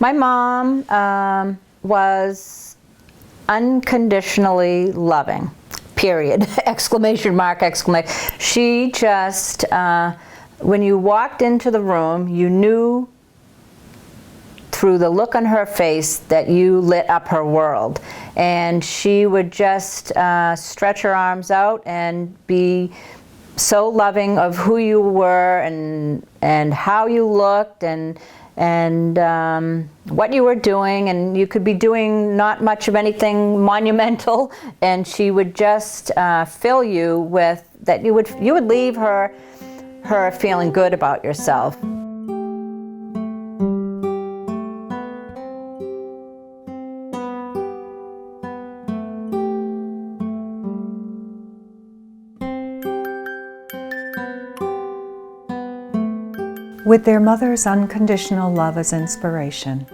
My mom was unconditionally loving, period, exclamation mark, exclamation. She just, when you walked into the room, you knew through the look on her face that you lit up her world. And she would just stretch her arms out and be so loving of who you were and how you looked and what you were doing, and you could be doing not much of anything monumental, and she would just fill you with that. You would leave her feeling good about yourself. With their mother's unconditional love as inspiration,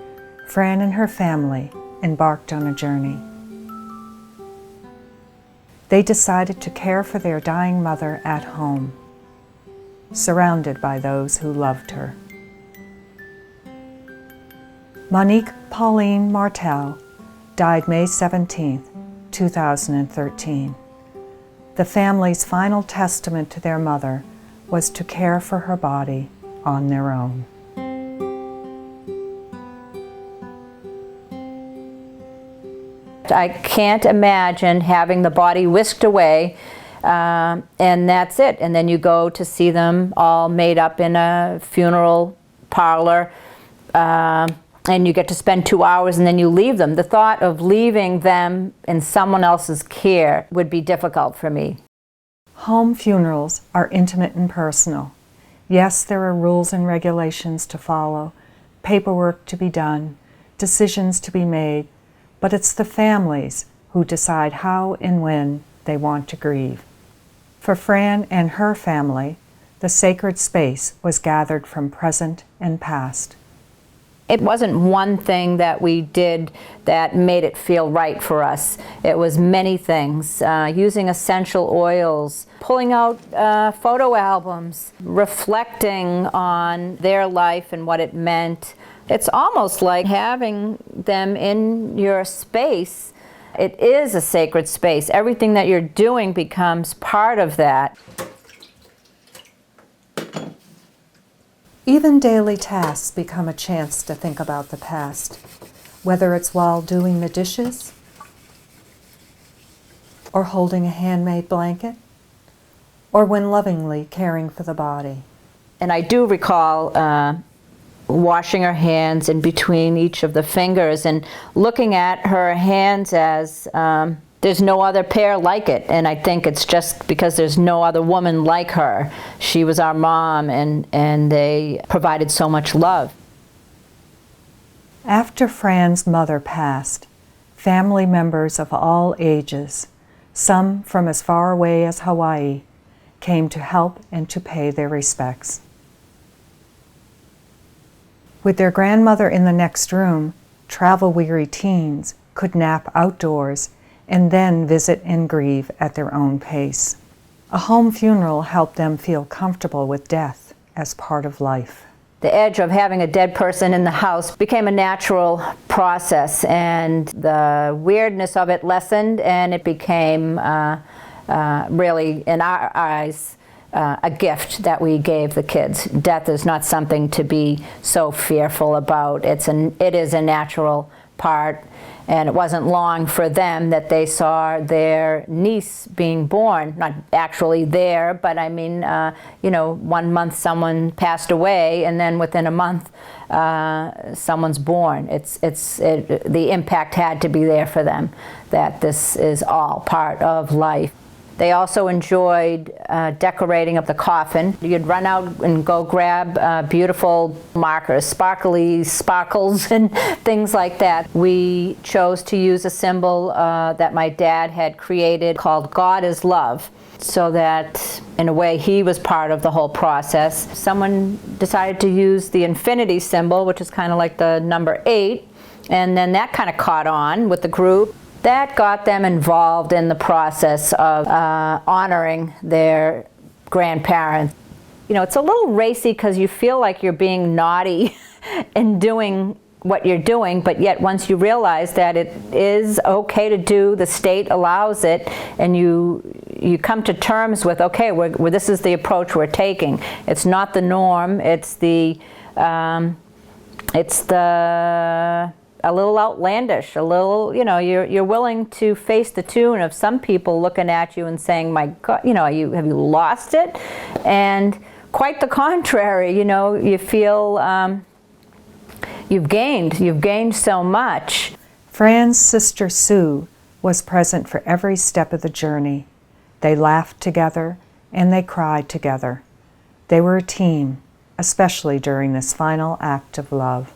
Fran and her family embarked on a journey. They decided to care for their dying mother at home, surrounded by those who loved her. Monique Pauline Martell died May 17, 2013. The family's final testament to their mother was to care for her body on their own. I can't imagine having the body whisked away and that's it. And then you go to see them all made up in a funeral parlor and you get to spend 2 hours and then you leave them. The thought of leaving them in someone else's care would be difficult for me. Home funerals are intimate and personal. Yes, there are rules and regulations to follow, paperwork to be done, decisions to be made, but it's the families who decide how and when they want to grieve. For Fran and her family, the sacred space was gathered from present and past. It wasn't one thing that we did that made it feel right for us. It was many things, using essential oils, pulling out photo albums, reflecting on their life and what it meant. It's almost like having them in your space. It is a sacred space. Everything that you're doing becomes part of that. Even daily tasks become a chance to think about the past, whether it's while doing the dishes, or holding a handmade blanket, or when lovingly caring for the body. And I do recall washing her hands in between each of the fingers and looking at her hands as there's no other pair like it, and I think it's just because there's no other woman like her. She was our mom, and they provided so much love. After Fran's mother passed, family members of all ages, some from as far away as Hawaii, came to help and to pay their respects. With their grandmother in the next room, travel-weary teens could nap outdoors and then visit and grieve at their own pace. A home funeral helped them feel comfortable with death as part of life. The edge of having a dead person in the house became a natural process, and the weirdness of it lessened, and it became really, in our eyes, a gift that we gave the kids. Death is not something to be so fearful about. It is a natural part. And it wasn't long for them that they saw their niece being born, not actually there, but I mean, 1 month someone passed away, and then within a month someone's born. The impact had to be there for them, that this is all part of life. They also enjoyed decorating of the coffin. You'd run out and go grab beautiful markers, sparkles and things like that. We chose to use a symbol that my dad had created called God is Love, so that in a way he was part of the whole process. Someone decided to use the infinity symbol, which is kind of like the number 8, and then that kind of caught on with the group. That got them involved in the process of honoring their grandparents. It's a little racy because you feel like you're being naughty and doing what you're doing, but yet once you realize that it is okay to do, the state allows it, and you come to terms with, okay, this is the approach we're taking. It's not the norm. It's a little outlandish, a little, you're willing to face the tune of some people looking at you and saying, my God, have you lost it? And quite the contrary, you feel you've gained so much. Fran's sister Sue was present for every step of the journey. They laughed together and they cried together. They were a team, especially during this final act of love.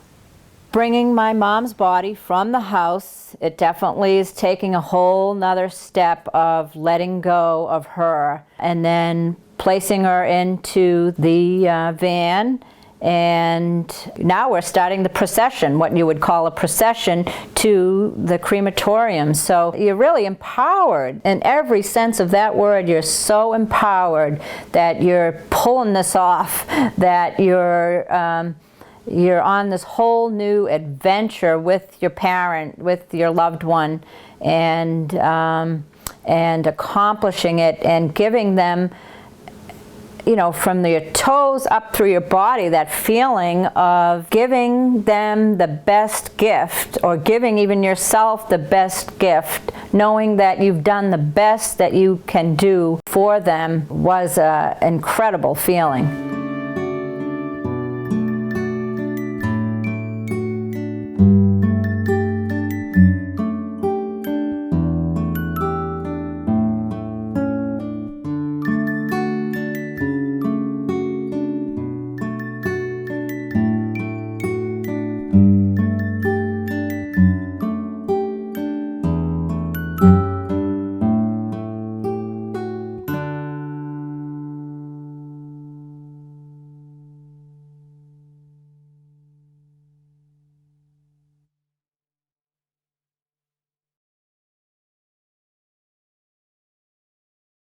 Bringing my mom's body from the house, it definitely is taking a whole nother step of letting go of her and then placing her into the van. And now we're starting the procession, what you would call a procession, to the crematorium. So you're really empowered in every sense of that word. You're so empowered that you're pulling this off, that you're on this whole new adventure with your parent, with your loved one, and accomplishing it and giving them, from your toes up through your body, that feeling of giving them the best gift, or giving even yourself the best gift, knowing that you've done the best that you can do for them, was an incredible feeling.